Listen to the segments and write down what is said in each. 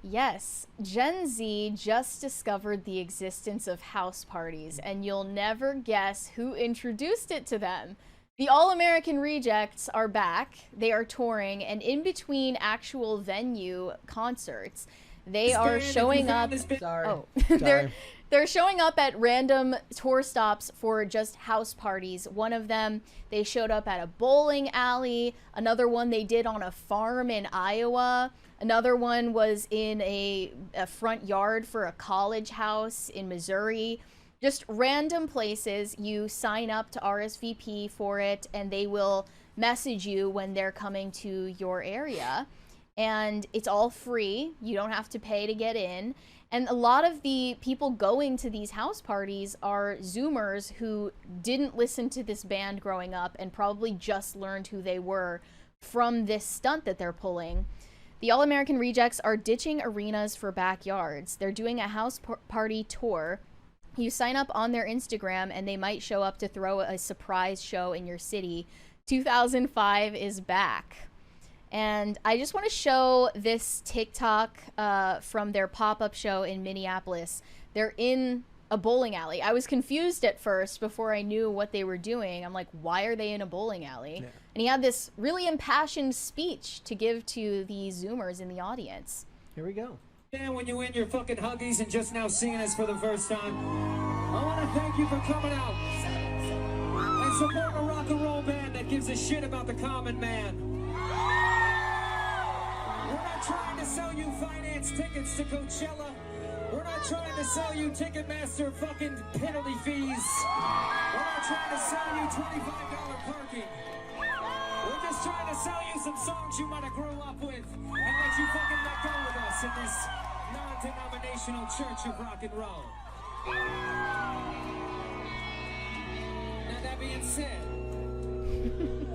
Yes, Gen Z just discovered the existence of house parties, and you'll never guess who introduced it to them. The All American Rejects are back. They are touring, and in between actual venue concerts, they are showing up. Sorry. Oh, Sorry. they're showing up at random tour stops for just house parties. One of them, they showed up at a bowling alley. Another one they did on a farm in Iowa. Another one was in a front yard for a college house in Missouri. Just random places. You sign up to RSVP for it, and they will message you when they're coming to your area. And it's all free. You don't have to pay to get in. And a lot of the people going to these house parties are Zoomers who didn't listen to this band growing up and probably just learned who they were from this stunt that they're pulling. The All American Rejects are ditching arenas for backyards. They're doing a house party tour. You sign up on their Instagram and they might show up to throw a surprise show in your city. 2005 is back. And I just want to show this TikTok from their pop-up show in Minneapolis. They're in a bowling alley. I was confused at first before I knew what they were doing. I'm like, why are they in a bowling alley? Yeah. And he had this really impassioned speech to give to the Zoomers in the audience. Here we go. And when you win your fucking Huggies and just now seeing us for the first time, I want to thank you for coming out and supporting a rock and roll band that gives a shit about the common man. We're not trying to sell you finance tickets to Coachella. We're not trying to sell you Ticketmaster fucking penalty fees. We're not trying to sell you $25 parking. We're just trying to sell you some songs you might have grown up with and let you fucking let go with us in this non-denominational church of rock and roll. Now that being said,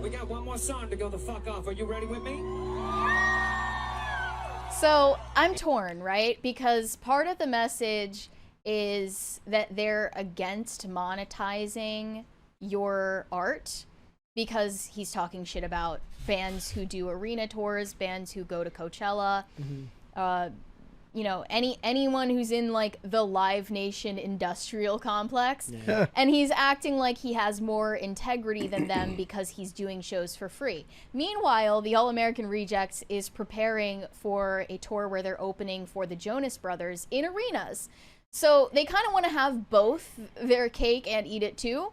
we got one more song to go the fuck off. Are you ready with me? So I'm torn, right? Because part of the message is that they're against monetizing your art because he's talking shit about bands who do arena tours, bands who go to Coachella, you know, anyone who's in like the Live Nation industrial complex. Yeah. And he's acting like he has more integrity than them because he's doing shows for free. Meanwhile, the All American Rejects is preparing for a tour where they're opening for the Jonas Brothers in arenas. So they kind of want to have both their cake and eat it too.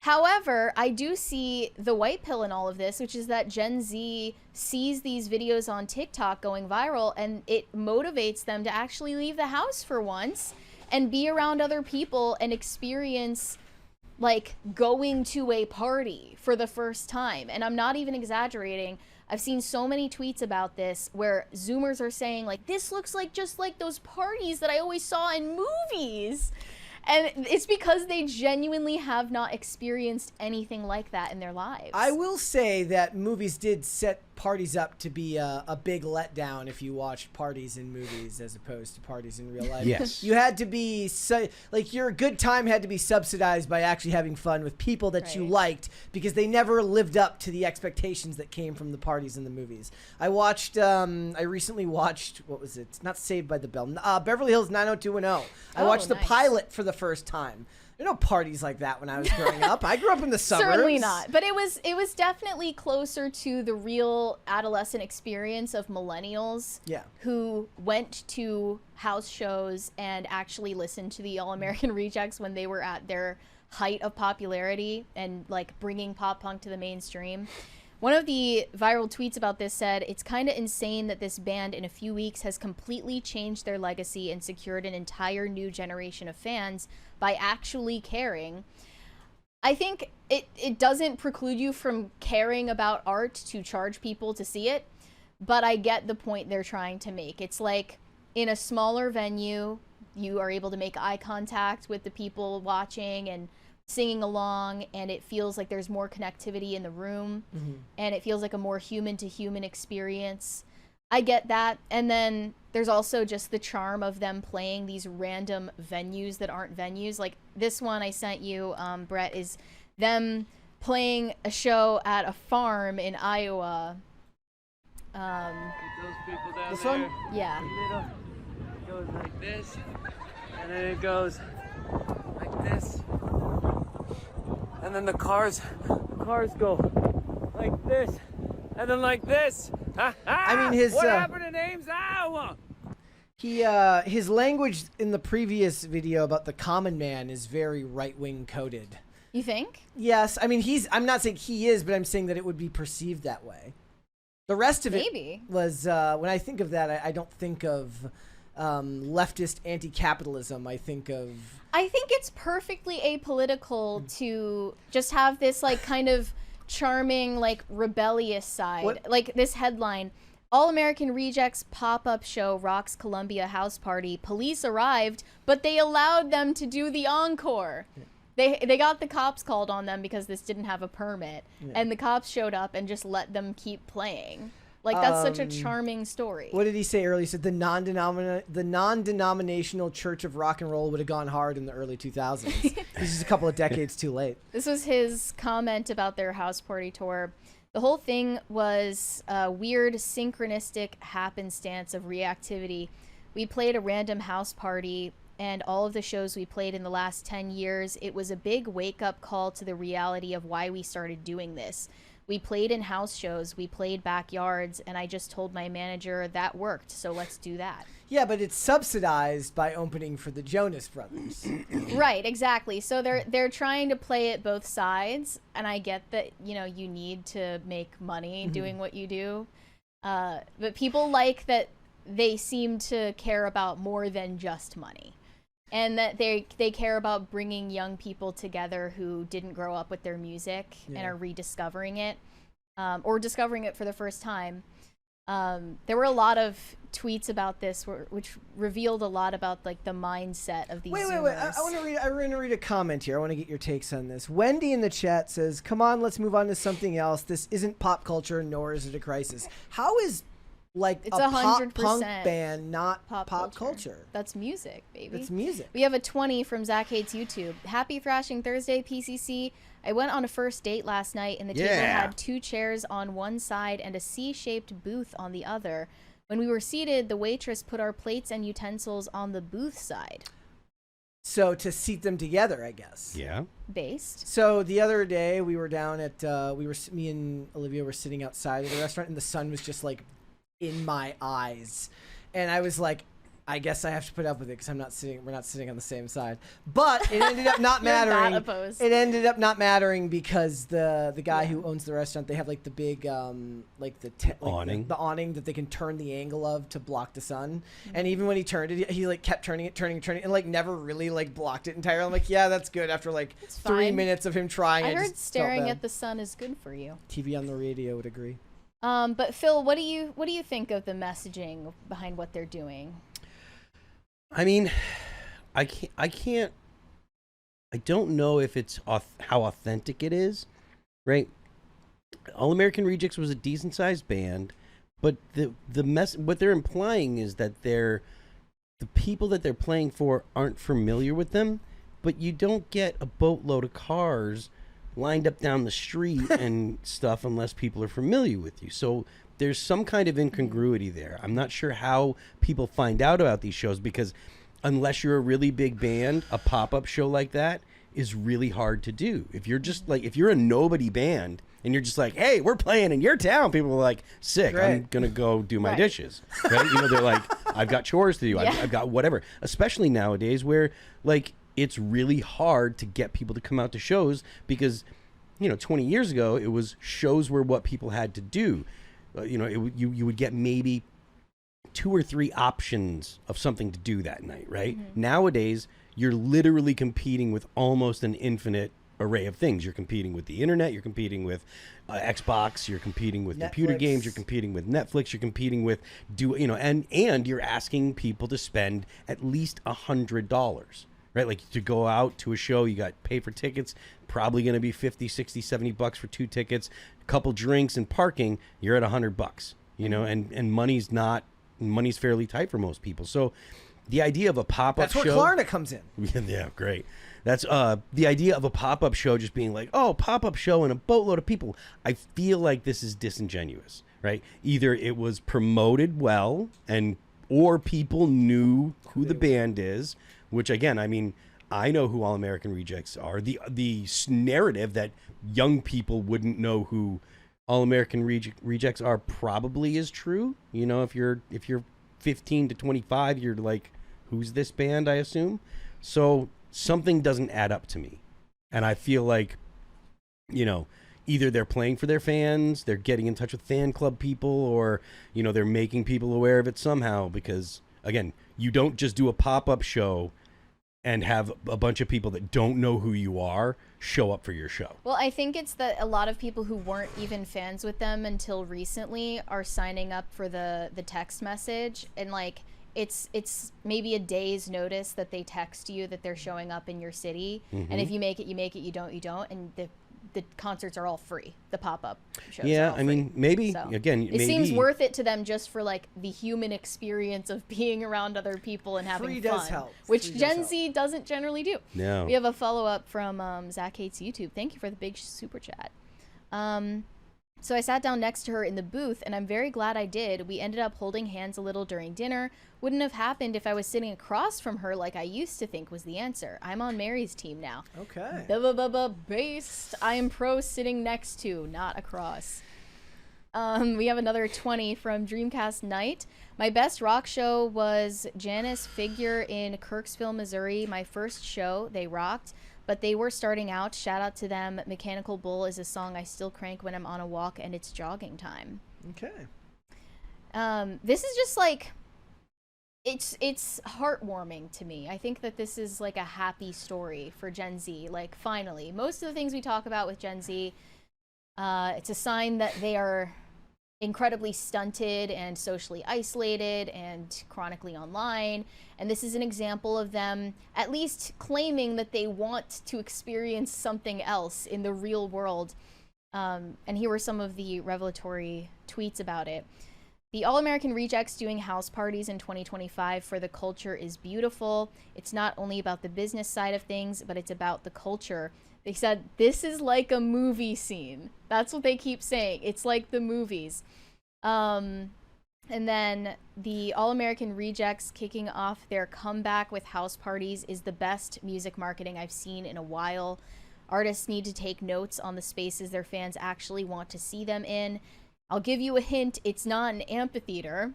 However, I do see the white pill in all of this, which is that Gen Z sees these videos on TikTok going viral and it motivates them to actually leave the house for once and be around other people and experience like going to a party for the first time. And I'm not even exaggerating. I've seen so many tweets about this where Zoomers are saying like, this looks like just like those parties that I always saw in movies. And it's because they genuinely have not experienced anything like that in their lives. I will say that movies did set parties up to be a big letdown if you watched parties in movies as opposed to parties in real life. Yes. You had to be, like, your good time had to be subsidized by actually having fun with people that you liked because they never lived up to the expectations that came from the parties in the movies. I recently watched, what was it? Not Saved by the Bell. Beverly Hills 90210. I watched the pilot for the first time. There were no parties like that when I was growing up. I grew up in the suburbs. Certainly not. But it was definitely closer to the real adolescent experience of millennials who went to house shows and actually listened to the All American Rejects when they were at their height of popularity and like bringing pop punk to the mainstream. One of the viral tweets about this said, "It's kind of insane that this band in a few weeks has completely changed their legacy and secured an entire new generation of fans by actually caring." I think it doesn't preclude you from caring about art to charge people to see it, but I get the point they're trying to make. It's like in a smaller venue, you are able to make eye contact with the people watching and singing along, and it feels like there's more connectivity in the room, and it feels like a more human-to-human experience. I get that. And then there's also just the charm of them playing these random venues that aren't venues. Like this one I sent you, Brett, is them playing a show at a farm in Iowa. Those people down This there. one? Yeah. Little goes like this, and then it goes like this, and then the cars go like this, and then like this. I mean, his what happened to Ames, Iowa? his language in the previous video about the common man is very right-wing coded. You think? Yes, I mean I'm not saying he is, but I'm saying that it would be perceived that way. The rest of Maybe. it was when I think of that, I don't think of leftist anti-capitalism. I think it's perfectly apolitical to just have this like kind of charming, like rebellious side. What? Like this headline: All American Rejects pop-up show rocks Columbia house party. Police arrived, but they allowed them to do the encore. Yeah. They got the cops called on them because this didn't have a permit, and the cops showed up and just let them keep playing. Like, that's such a charming story. What did he say earlier? He said the non-denominational Church of Rock and Roll would have gone hard in the early 2000s. He's just a couple of decades too late. This was his comment about their house party tour. The whole thing was a weird synchronistic happenstance of reactivity. We played a random house party, and all of the shows we played in the last 10 years, it was a big wake-up call to the reality of why we started doing this. We played in house shows, we played backyards, and I just told my manager that worked, so let's do that. Yeah, but it's subsidized by opening for the Jonas Brothers. Right, exactly. So they're trying to play it both sides, and I get that, you need to make money doing what you do. But people like that they seem to care about more than just money. And that they care about bringing young people together who didn't grow up with their music and are rediscovering it, or discovering it for the first time. There were a lot of tweets about this, which revealed a lot about like the mindset of these Zoomers. Wait. I want to read a comment here. I want to get your takes on this. Wendy in the chat says, "Come on, let's move on to something else. This isn't pop culture, nor is it a crisis." How is it's a 100% pop punk band, not pop culture? That's music, baby. That's music. We have a 20 from Zach Hates YouTube. Happy Thrashing Thursday, PCC. I went on a first date last night, and the table had 2 chairs on one side and a C-shaped booth on the other. When we were seated, the waitress put our plates and utensils on the booth side. So to seat them together, I guess. Yeah. Based. So the other day we were down at me and Olivia were sitting outside of the restaurant, and the sun was just like in my eyes, and I was like, I guess I have to put up with it because we're not sitting on the same side. But it ended up not mattering. Not opposed. It ended up not mattering because the guy who owns the restaurant, they have like the big awning. the awning that they can turn the angle of to block the sun. And even when he turned it, he like kept turning it, and like never really like blocked it entirely. I'm like, yeah, that's good. After like 3 minutes of him trying, I heard staring at the sun is good for you. TV on the radio would agree. But Phil, what do you think of the messaging behind what they're doing? I mean, I don't know if it's how authentic it is, right? All American Rejects was a decent sized band, but what they're implying is that the people that they're playing for aren't familiar with them, but you don't get a boatload of cars lined up down the street and stuff unless people are familiar with you. So there's some kind of incongruity there. I'm not sure how people find out about these shows, because unless you're a really big band, a pop-up show like that is really hard to do. If you're just like, if you're a nobody band and you're just like, hey, we're playing in your town, people are like, sick, Great. I'm gonna go do my dishes, right? They're like, I've got chores to do, I've got whatever. Especially nowadays where like it's really hard to get people to come out to shows, because 20 years ago it was shows were what people had to do. You would get maybe 2 or 3 options of something to do that night, right? Mm-hmm. Nowadays, you're literally competing with almost an infinite array of things. You're competing with the internet, you're competing with Xbox, you're competing with computer games, you're competing with Netflix, you're competing with and you're asking people to spend at least $100, right? Like to go out to a show, you got pay for tickets, probably going to be 50, 60, 70 bucks for 2 tickets, a couple drinks and parking, you're at $100, and money's fairly tight for most people. So the idea of a pop-up show... That's where Klarna comes in. Yeah, great. That's the idea of a pop-up show just being like, oh, pop-up show and a boatload of people. I feel like this is disingenuous, right? Either it was promoted well or people knew who the band is, which again, I mean, I know who All American Rejects are. The narrative that young people wouldn't know who All American Rejects are probably is true. You know, if you're 15 to 25, you're like, who's this band, I assume? So something doesn't add up to me. And I feel like, you know, either they're playing for their fans, they're getting in touch with fan club people, or, you know, they're making people aware of it somehow. Because, again, you don't just do a pop-up show and have a bunch of people that don't know who you are show up for your show. Well, I think it's that a lot of people who weren't even fans with them until recently are signing up for the text message, and like it's maybe a day's notice that they text you that they're showing up in your city, and if you make it, you make it. You don't, and the concerts are all free. The pop-up shows. Yeah, are all I mean, free. maybe So, again, it maybe seems worth it to them just for like the human experience of being around other people and having Free fun, does help. which Free does Gen help. Z doesn't generally do. No. We have a follow-up from Zach Hates YouTube. Thank you for the big super chat. So I sat down next to her in the booth, and I'm very glad I did. We ended up holding hands a little during dinner. Wouldn't have happened if I was sitting across from her like I used to think was the answer. I'm on Mary's team now. Okay. Based. I am pro sitting next to, not across. We have another 20 from Dreamcast Night. My best rock show was Janice Figure in Kirksville, Missouri. My first show. They rocked. But they were starting out. Shout out to them. Mechanical Bull is a song I still crank when I'm on a walk and it's jogging time. Okay. This is just like, it's heartwarming to me. I think that this is like a happy story for Gen Z. Like, finally, most of the things we talk about with Gen Z, it's a sign that they are incredibly stunted and socially isolated and chronically online. And this is an example of them at least claiming that they want to experience something else in the real world. And here were some of the revelatory tweets about it. The All-American Rejects doing house parties in 2025 for the culture is beautiful. It's not only about the business side of things, but it's about the culture. They said, this is like a movie scene. That's what they keep saying. It's like the movies. And then the All-American Rejects kicking off their comeback with house parties is the best music marketing I've seen in a while. Artists need to take notes on the spaces their fans actually want to see them in. I'll give you a hint, it's not an amphitheater.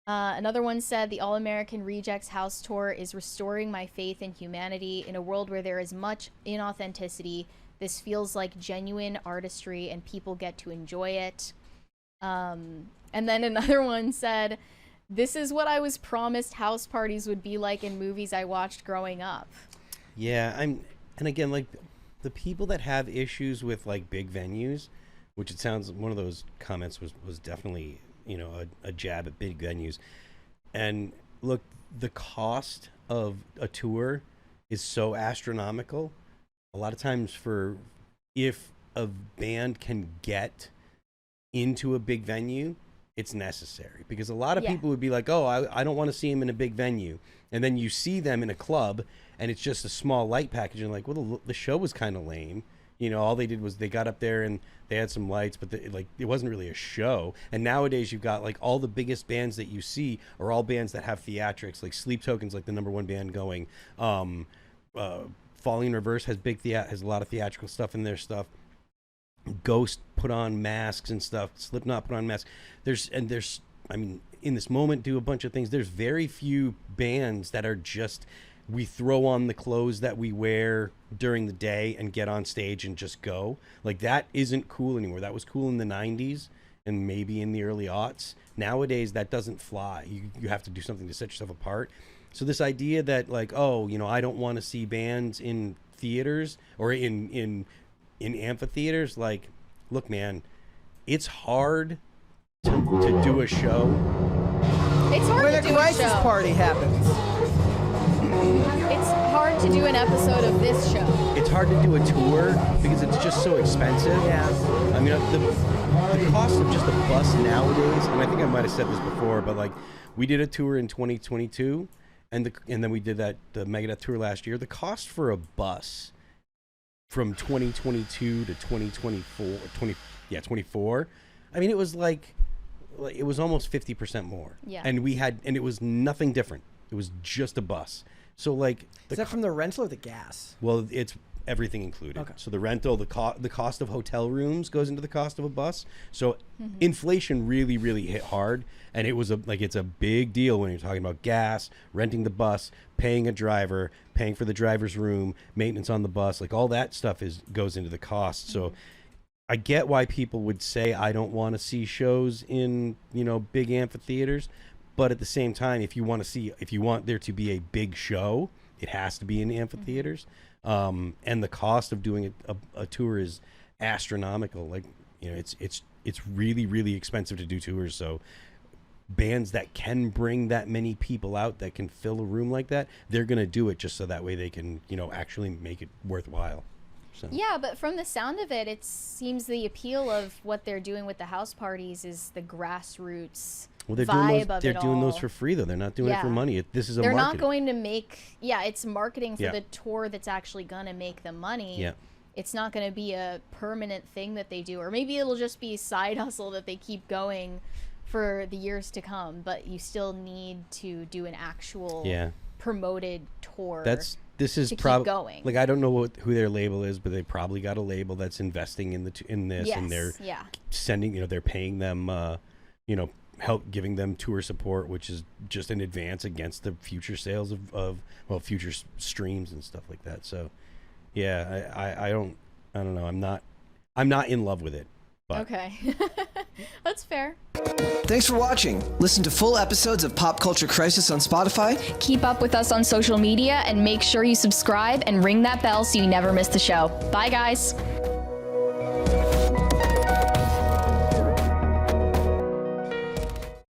Another one said, the All-American Rejects house tour is restoring my faith in humanity. In a world where there is much inauthenticity, this feels like genuine artistry and people get to enjoy it. And then another one said, this is what I was promised house parties would be like in movies I watched growing up. Yeah, and again, like, the people that have issues with like big venues, which it sounds, one of those comments was definitely, you know, a jab at big venues. And look, the cost of a tour is so astronomical. A lot of times, if a band can get into a big venue, it's necessary, because a lot of people would be like, oh, I don't want to see them in a big venue, and then you see them in a club and it's just a small light package, and like, well, the show was kind of lame. You know, all they did was they got up there and they had some lights, but it wasn't really a show. And nowadays you've got like all the biggest bands that you see are all bands that have theatrics. Like Sleep Token's like the #1 band going. Falling in Reverse has has a lot of theatrical stuff in their stuff. Ghost put on masks and stuff. Slipknot put on masks. I mean, in this moment, do a bunch of things. There's very few bands that are just, we throw on the clothes that we wear during the day and get on stage and just go. Like, that isn't cool anymore. That was cool in the 90s and maybe in the early aughts. Nowadays, that doesn't fly. You have to do something to set yourself apart. So this idea that, like, oh, you know, I don't want to see bands in theaters or in amphitheaters, like, look, man, it's hard to do a show. It's hard When to a do a crisis show. party happens. It's hard to do an episode of this show. It's hard to do a tour because it's just so expensive. Yeah. I mean, the cost of just a bus nowadays, and I think I might have said this before, but like, we did a tour in 2022, and then we did the Megadeth tour last year. The cost for a bus from 2022 to 2024, 24 I mean, it was it was almost 50% more. Yeah. And it was nothing different. It was just a bus. So like, Is that from the rental or the gas? well, it's everything included. Okay. So the rental, the cost of hotel rooms goes into the cost of a bus. So inflation really, really hit hard, and it's a big deal when you're talking about gas, renting the bus, paying a driver, paying for the driver's room, maintenance on the bus, like all that stuff goes into the cost. So I get why people would say I don't want to see shows in, big amphitheaters, but at the same time, if you want there to be a big show, it has to be in amphitheaters. And the cost of doing a tour is astronomical. Like, it's really, really expensive to do tours. So bands that can bring that many people out, that can fill a room like that, they're going to do it just so that way they can, actually make it worthwhile. So. Yeah, but from the sound of it, it seems the appeal of what they're doing with the house parties is the grassroots vibe of it all. They're doing those for free, though. They're not doing it for money. This is a They're marketing. not going to make... Yeah, it's marketing for the tour that's actually going to make the money. Yeah. It's not going to be a permanent thing that they do. Or maybe it'll just be a side hustle that they keep going for the years to come. But you still need to do an actual promoted tour. This is probably like, I don't know who their label is, but they probably got a label that's investing in this, and they're sending, they're paying them, help giving them tour support, which is just an advance against the future sales of future streams and stuff like that. So, yeah, I don't know. I'm not in love with it. But. Okay, that's fair. Thanks for watching. Listen to full episodes of Pop Culture Crisis on Spotify. Keep up with us on social media and make sure you subscribe and ring that bell so you never miss the show. Bye, guys.